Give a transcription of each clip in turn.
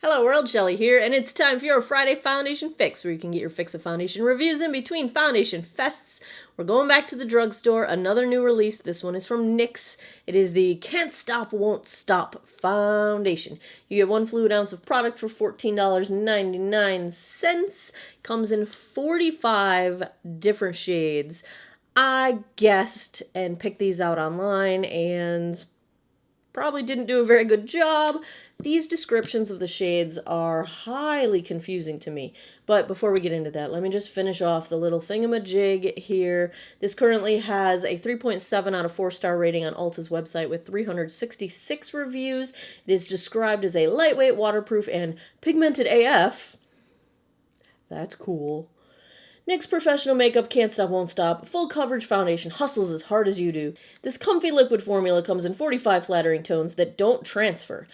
Hello world, Shelly here, and it's time for your Friday foundation fix, where you can get your fix of foundation reviews in between foundation fests. We're going back to the drugstore, another new release. This one is from NYX. It is the Can't Stop, Won't Stop foundation. You get 1 fluid ounce of product for $14.99. Comes in 45 different shades. I guessed and picked these out online and probably didn't do a very good job. These descriptions of the shades are highly confusing to me. But before we get into that, let me just finish off the little thingamajig here. This currently has a 3.7 out of 4-star rating on Ulta's website with 366 reviews. It is described as a lightweight, waterproof, and pigmented AF. That's cool. NYX Professional Makeup Can't Stop, Won't Stop. Full coverage foundation hustles as hard as you do. This comfy liquid formula comes in 45 flattering tones that don't transfer.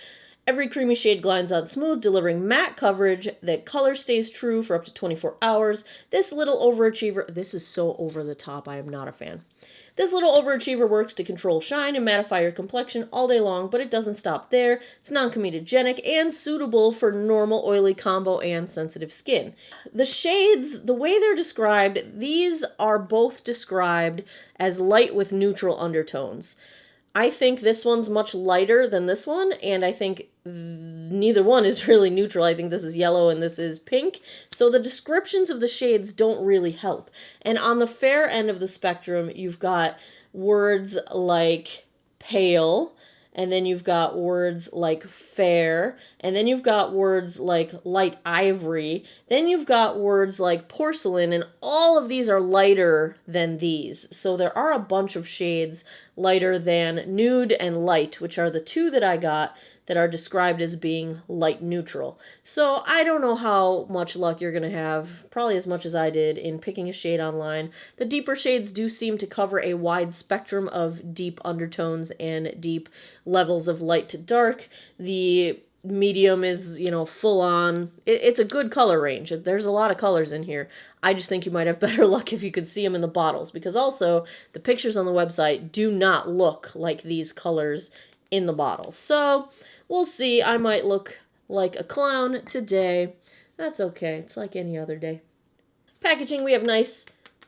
Every creamy shade glides on smooth, delivering matte coverage that color stays true for up to 24 hours. This little overachiever, this is so over the top, I am not a fan. This little overachiever works to control shine and mattify your complexion all day long, but it doesn't stop there. It's non-comedogenic and suitable for normal oily combo and sensitive skin. The shades, the way they're described, these are both described as light with neutral undertones. I think this one's much lighter than this one, and I think neither one is really neutral. I think this is yellow and this is pink. So the descriptions of the shades don't really help. And on the fair end of the spectrum, you've got words like pale, and then you've got words like fair, and then you've got words like light ivory, then you've got words like porcelain, and all of these are lighter than these. So there are a bunch of shades lighter than Nude and Light, which are the two that I got that are described as being light neutral. So I don't know how much luck you're going to have, probably as much as I did, in picking a shade online. The deeper shades do seem to cover a wide spectrum of deep undertones and deep levels of light to dark. The medium is, full on. It's a good color range. There's a lot of colors in here. I just think you might have better luck if you could see them in the bottles, because also the pictures on the website do not look like these colors in the bottle. So we'll see. I might look like a clown today. That's okay. It's like any other day. Packaging, we have nice,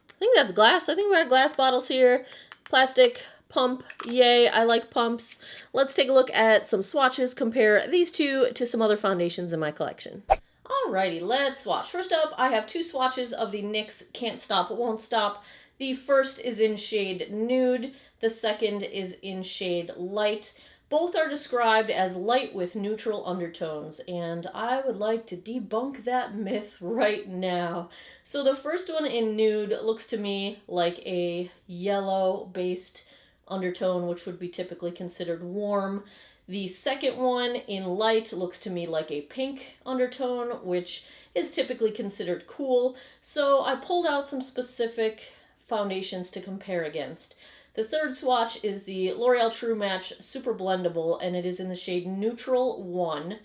I think that's glass. I think we got glass bottles here. Plastic pump. Yay, I like pumps. Let's take a look at some swatches, compare these two to some other foundations in my collection. Alrighty, let's swatch. First up, I have 2 swatches of the NYX Can't Stop, Won't Stop. The first is in shade Nude. The second is in shade Light. Both are described as light with neutral undertones, and I would like to debunk that myth right now. So the first one in Nude looks to me like a yellow-based undertone, which would be typically considered warm. The second one in Light looks to me like a pink undertone, which is typically considered cool. So I pulled out some specific foundations to compare against. The third swatch is the L'Oreal True Match Super Blendable, and it is in the shade Neutral 1,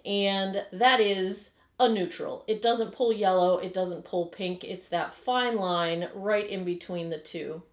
and that is a neutral. It doesn't pull yellow, it doesn't pull pink, it's that fine line right in between the two.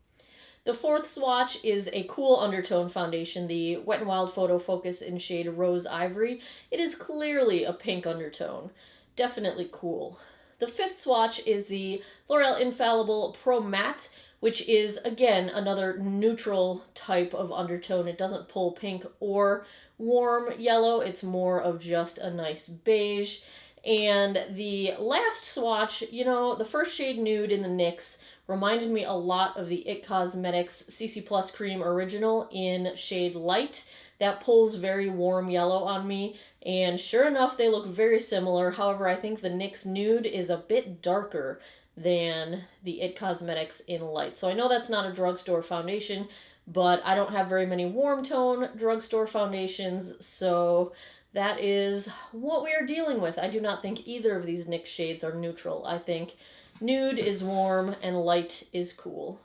The fourth swatch is a cool undertone foundation, the Wet n Wild Photo Focus in shade Rose Ivory. It is clearly a pink undertone. Definitely cool. The fifth swatch is the L'Oreal Infallible Pro Matte, which is, again, another neutral type of undertone. It doesn't pull pink or warm yellow. It's more of just a nice beige. And the last swatch, the first shade Nude in the NYX reminded me a lot of the IT Cosmetics CC Plus Cream Original in shade Light. That pulls very warm yellow on me, and sure enough, they look very similar. However, I think the NYX Nude is a bit darker than the IT Cosmetics in Light. So I know that's not a drugstore foundation, but I don't have very many warm tone drugstore foundations, so that is what we are dealing with. I do not think either of these NYX shades are neutral. I think Nude is warm and Light is cool.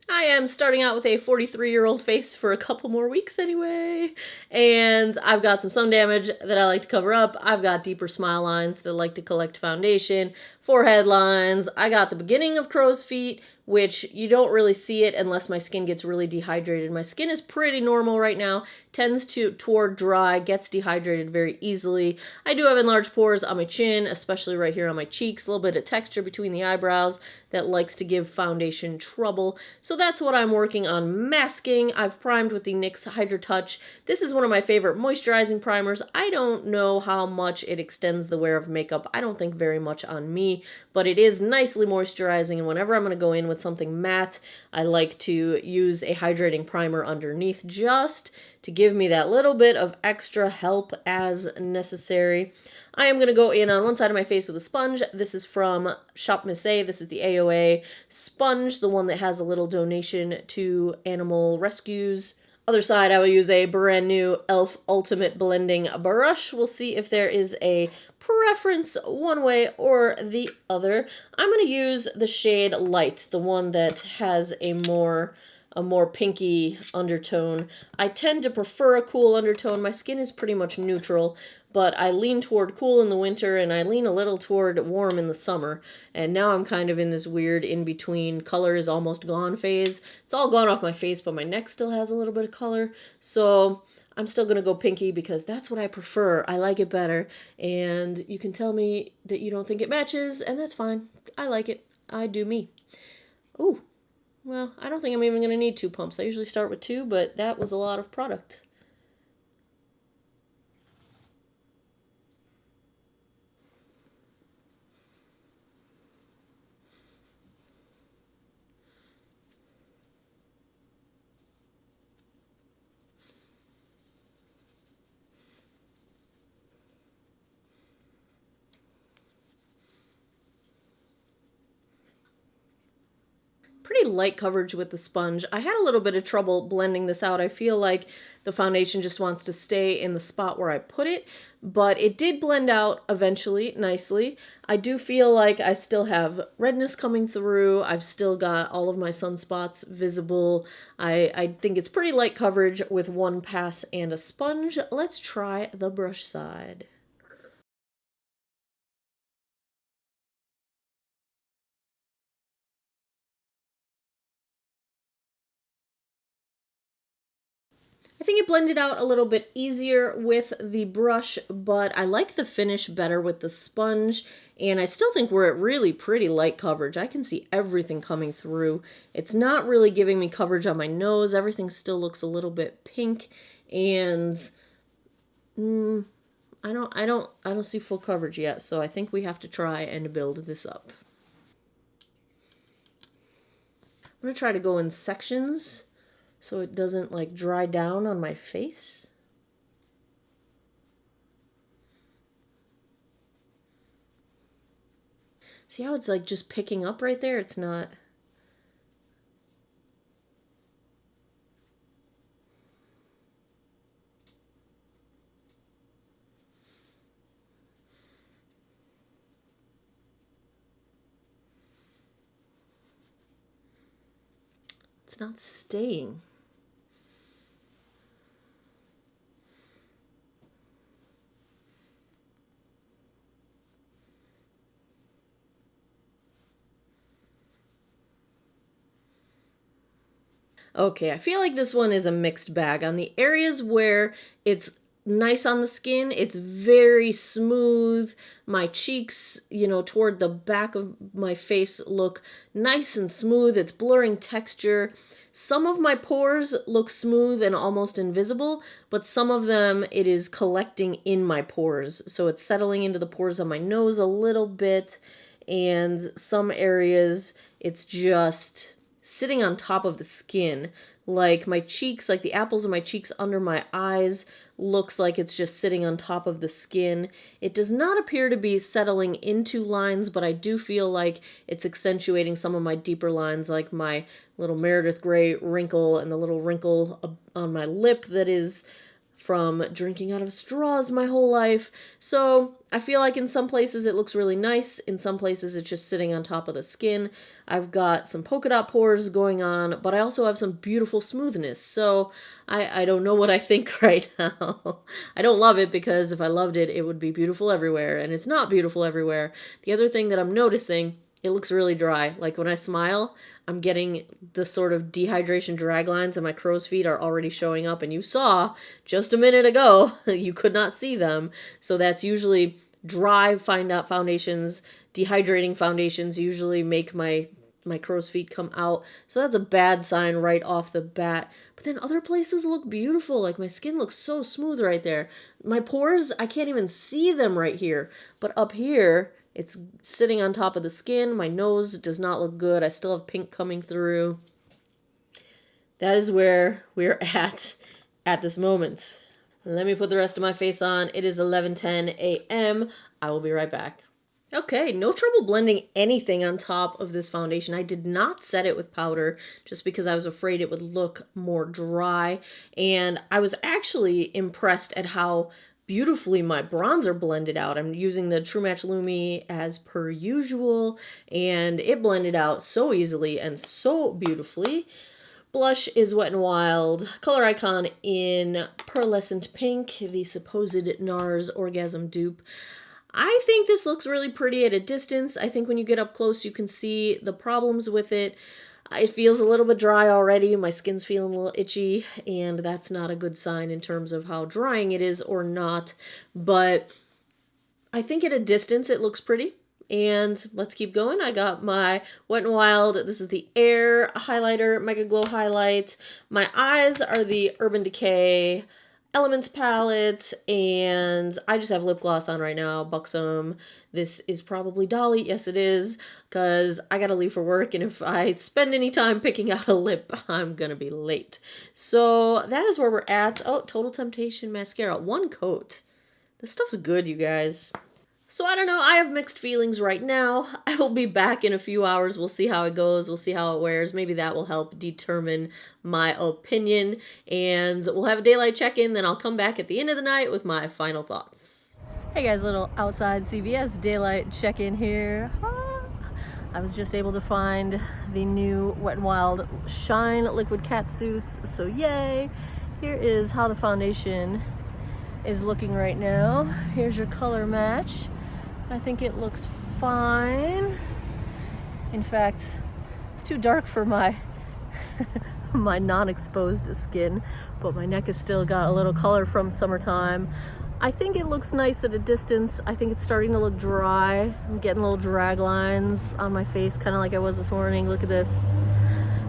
I am starting out with a 43-year-old face for a couple more weeks anyway, and I've got some sun damage that I like to cover up. I've got deeper smile lines that like to collect foundation, forehead lines. I got the beginning of crow's feet, which you don't really see it unless my skin gets really dehydrated. My skin is pretty normal right now, tends toward dry, gets dehydrated very easily. I do have enlarged pores on my chin, especially right here on my cheeks, a little bit of texture between the eyebrows that likes to give foundation trouble. So that's what I'm working on masking. I've primed with the NYX Hydra Touch. This is one of my favorite moisturizing primers. I don't know how much it extends the wear of makeup. I don't think very much on me, but it is nicely moisturizing, and whenever I'm going to go in with something matte, I like to use a hydrating primer underneath just to give me that little bit of extra help as necessary. I am going to go in on one side of my face with a sponge. This is from Shop Miss A. This is the AOA sponge, the one that has a little donation to animal rescues. Other side, I will use a brand new e.l.f. Ultimate Blending Brush. We'll see if there is a preference one way or the other. I'm going to use the shade Light, the one that has a more pinky undertone. I tend to prefer a cool undertone. My skin is pretty much neutral, but I lean toward cool in the winter and I lean a little toward warm in the summer. And now I'm kind of in this weird in-between color is almost gone phase. It's all gone off my face, but my neck still has a little bit of color. So I'm still going to go pinky because that's what I prefer. I like it better. And you can tell me that you don't think it matches, and that's fine. I like it. I do me. Ooh. Well, I don't think I'm even going to need 2 pumps. I usually start with 2, but that was a lot of product. Pretty light coverage with the sponge. I had a little bit of trouble blending this out. I feel like the foundation just wants to stay in the spot where I put it, but it did blend out eventually nicely. I do feel like I still have redness coming through. I've still got all of my sunspots visible. I think it's pretty light coverage with 1 pass and a sponge. Let's try the brush side. I think it blended out a little bit easier with the brush, but I like the finish better with the sponge, and I still think we're at really pretty light coverage. I can see everything coming through. It's not really giving me coverage on my nose. Everything still looks a little bit pink, and I don't see full coverage yet, so I think we have to try and build this up. I'm going to try to go in sections so it doesn't like dry down on my face. See how it's like just picking up right there? It's not. It's not staying. Okay, I feel like this one is a mixed bag. On the areas where it's nice on the skin, it's very smooth. My cheeks, you know, toward the back of my face look nice and smooth. It's blurring texture. Some of my pores look smooth and almost invisible, but some of them it is collecting in my pores. So it's settling into the pores on my nose a little bit, and some areas it's just sitting on top of the skin. Like my cheeks, like the apples of my cheeks under my eyes looks like it's just sitting on top of the skin. It does not appear to be settling into lines, but I do feel like it's accentuating some of my deeper lines, like my little Meredith Grey wrinkle and the little wrinkle on my lip that is from drinking out of straws my whole life. So I feel like in some places it looks really nice. In some places it's just sitting on top of the skin. I've got some polka dot pores going on, but I also have some beautiful smoothness. So I don't know what I think right now. I don't love it because if I loved it, it would be beautiful everywhere. And it's not beautiful everywhere. The other thing that I'm noticing it looks really dry. Like when I smile, I'm getting the sort of dehydration drag lines and my crow's feet are already showing up. And you saw just a minute ago, you could not see them. So that's usually dry foundations. Dehydrating foundations usually make my crow's feet come out. So that's a bad sign right off the bat. But then other places look beautiful. Like my skin looks so smooth right there. My pores, I can't even see them right here. But up here, it's sitting on top of the skin. My nose does not look good. I still have pink coming through. That is where we're at this moment. Let me put the rest of my face on. It is 11:10 a.m. I will be right back. Okay, no trouble blending anything on top of this foundation. I did not set it with powder just because I was afraid it would look more dry. And I was actually impressed at how beautifully my bronzer blended out. I'm using the True Match Lumi as per usual, and it blended out so easily and so beautifully. Blush is Wet n Wild Color Icon in Pearlescent Pink, the supposed NARS Orgasm dupe. I think this looks really pretty at a distance. I think when you get up close, you can see the problems with it. It feels a little bit dry already. My skin's feeling a little itchy, and that's not a good sign in terms of how drying it is or not. But I think at a distance, it looks pretty. And let's keep going. I got my Wet n Wild. This is the Air Highlighter Mega Glow Highlight. My eyes are the Urban Decay Elements palette, and I just have lip gloss on right now, Buxom. This is probably Dolly. Yes, it is, because I gotta leave for work, and if I spend any time picking out a lip, I'm gonna be late. So that is where we're at. Oh, Total Temptation mascara. One coat. This stuff's good, you guys. So I don't know, I have mixed feelings right now. I will be back in a few hours. We'll see how it goes. We'll see how it wears. Maybe that will help determine my opinion. And we'll have a daylight check-in, then I'll come back at the end of the night with my final thoughts. Hey guys, little outside CVS daylight check-in here. I was just able to find the new Wet n Wild Shine Liquid Cat Suits, so yay! Here is how the foundation is looking right now. Here's your color match. I think it looks fine. In fact, it's too dark for my my non-exposed skin, but my neck has still got a little color from summertime. I think it looks nice at a distance. I think it's starting to look dry. I'm getting little drag lines on my face, kind of like I was this morning. Look at this.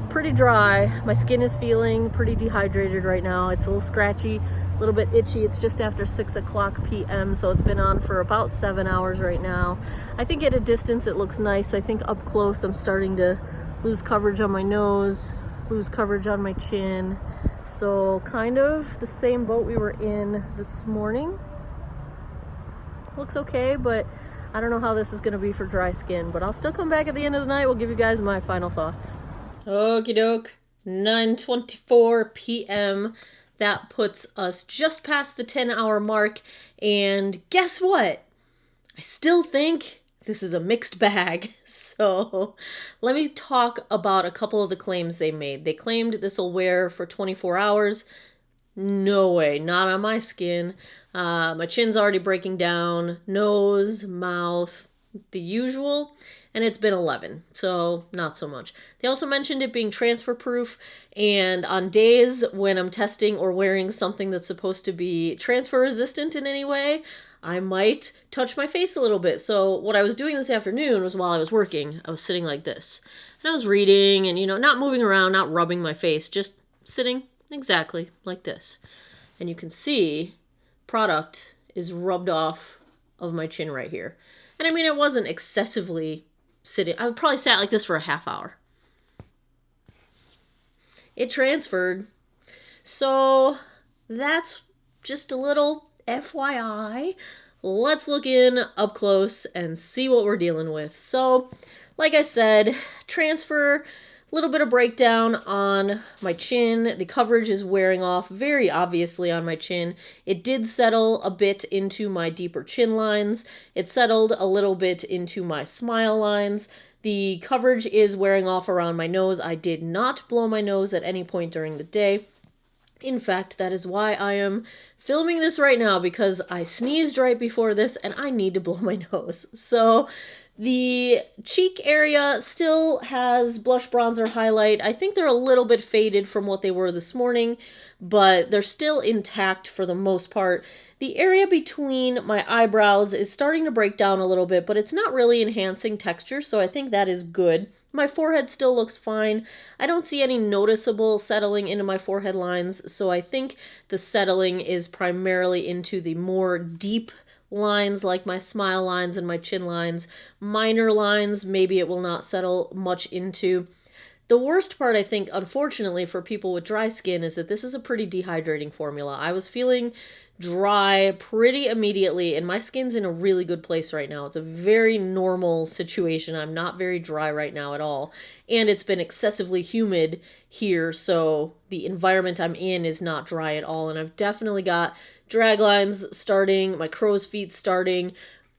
Pretty dry. My skin is feeling pretty dehydrated right now. It's a little scratchy, a little bit itchy. It's just after 6 o'clock p.m., so it's been on for about 7 hours right now. I think at a distance it looks nice. I think up close I'm starting to lose coverage on my nose, lose coverage on my chin. So kind of the same boat we were in this morning. Looks okay, but I don't know how this is going to be for dry skin. But I'll still come back at the end of the night. We'll give you guys my final thoughts. Okie doke, 9:24 p.m. That puts us just past the 10-hour mark, and guess what? I still think this is a mixed bag. So let me talk about a couple of the claims they made. They claimed this will wear for 24 hours. No way, not on my skin. My chin's already breaking down, nose, mouth, the usual. And it's been 11, so not so much. They also mentioned it being transfer proof, and on days when I'm testing or wearing something that's supposed to be transfer resistant in any way, I might touch my face a little bit. So what I was doing this afternoon was while I was working, I was sitting like this. And I was reading and, not moving around, not rubbing my face, just sitting exactly like this. And you can see product is rubbed off of my chin right here. And I mean, it wasn't excessively sitting. I probably sat like this for a half hour. It transferred. So that's just a little FYI. Let's look in up close and see what we're dealing with. So, like I said, transfer, a little bit of breakdown on my chin. The coverage is wearing off very obviously on my chin. It did settle a bit into my deeper chin lines. It settled a little bit into my smile lines. The coverage is wearing off around my nose. I did not blow my nose at any point during the day. In fact, that is why I am filming this right now, because I sneezed right before this and I need to blow my nose. So The cheek area still has blush, bronzer, highlight. I think they're a little bit faded from what they were this morning, but they're still intact for the most part. The area between my eyebrows is starting to break down a little bit, but it's not really enhancing texture, so I think that is good. My forehead still looks fine. I don't see any noticeable settling into my forehead lines, so I think the settling is primarily into the more deep lines like my smile lines and my chin lines. Minor lines, maybe it will not settle much into. The worst part, I think, unfortunately, for people with dry skin is that this is a pretty dehydrating formula. I was feeling dry pretty immediately, and my skin's in a really good place right now. It's a very normal situation. I'm not very dry right now at all. And it's been excessively humid here, so the environment I'm in is not dry at all. And I've definitely got drag lines starting, my crow's feet starting.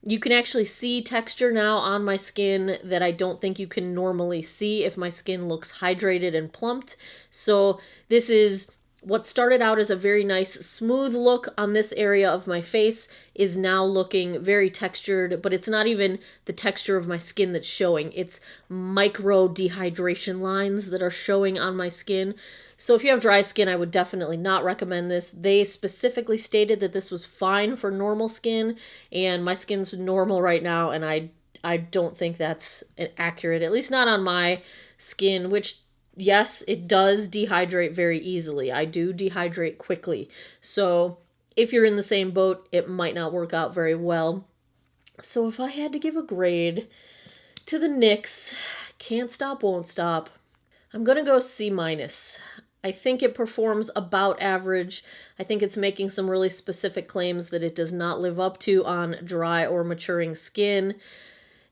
You can actually see texture now on my skin that I don't think you can normally see if my skin looks hydrated and plumped. So this is what started out as a very nice smooth look on this area of my face is now looking very textured, but it's not even the texture of my skin that's showing. It's micro dehydration lines that are showing on my skin. So if you have dry skin, I would definitely not recommend this. They specifically stated that this was fine for normal skin, and my skin's normal right now, and I don't think that's accurate, at least not on my skin, which, yes, it does dehydrate very easily. I do dehydrate quickly. So if you're in the same boat, it might not work out very well. So if I had to give a grade to the NYX, can't stop, won't stop, I'm going to go C-. I think it performs about average. I think it's making some really specific claims that it does not live up to on dry or maturing skin.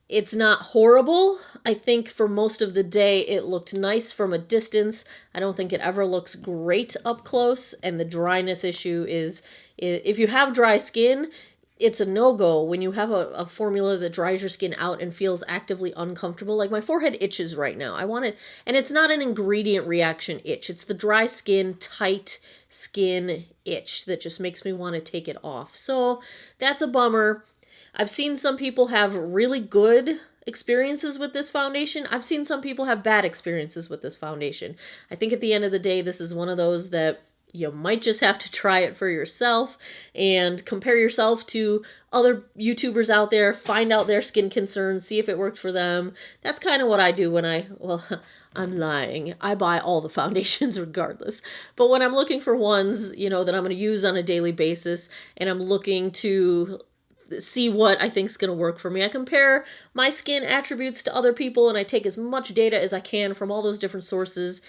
It's not horrible. I think for most of the day it looked nice from a distance. I don't think it ever looks great up close, and the dryness issue is if you have dry skin, it's a no-go when you have a formula that dries your skin out and feels actively uncomfortable. Like my forehead itches right now. I want it, and it's not an ingredient reaction itch. It's the dry skin, tight skin itch that just makes me want to take it off. So that's a bummer. I've seen some people have really good experiences with this foundation. I've seen some people have bad experiences with this foundation. I think at the end of the day, this is one of those that you might just have to try it for yourself and compare yourself to other YouTubers out there, find out their skin concerns, see if it worked for them. That's kind of what I do when I'm lying. I buy all the foundations regardless. But when I'm looking for ones, that I'm going to use on a daily basis, and I'm looking to see what I think is going to work for me, I compare my skin attributes to other people, and I take as much data as I can from all those different sources,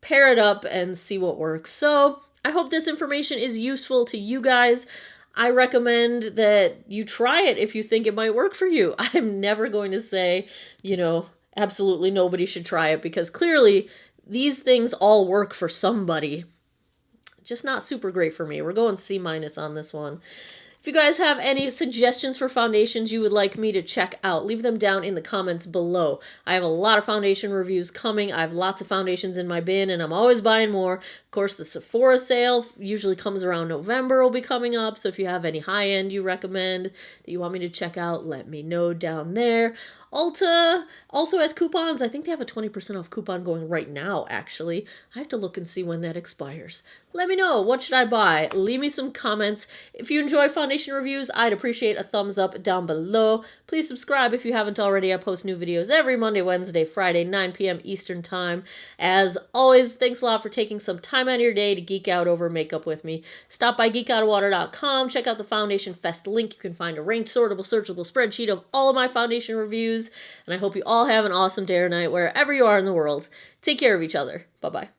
pair it up, and see what works. So I hope this information is useful to you guys. I recommend that you try it if you think it might work for you. I'm never going to say, absolutely nobody should try it, because clearly these things all work for somebody. Just not super great for me. We're going C- on this one. If you guys have any suggestions for foundations you would like me to check out, leave them down in the comments below. I have a lot of foundation reviews coming. I have lots of foundations in my bin, and I'm always buying more. Of course, the Sephora sale usually comes around November, will be coming up, so if you have any high-end you recommend that you want me to check out, let me know down there. Ulta also has coupons. I think they have a 20% off coupon going right now, actually. I have to look and see when that expires. Let me know. What should I buy? Leave me some comments. If you enjoy foundation reviews, I'd appreciate a thumbs up down below. Please subscribe if you haven't already. I post new videos every Monday, Wednesday, Friday, 9 p.m. Eastern Time. As always, thanks a lot for taking some time out of your day to geek out over makeup with me. Stop by geekoutofwater.com. Check out the Foundation Fest link. You can find a ranked, sortable, searchable spreadsheet of all of my foundation reviews. And I hope you all have an awesome day or night wherever you are in the world. Take care of each other. Bye-bye.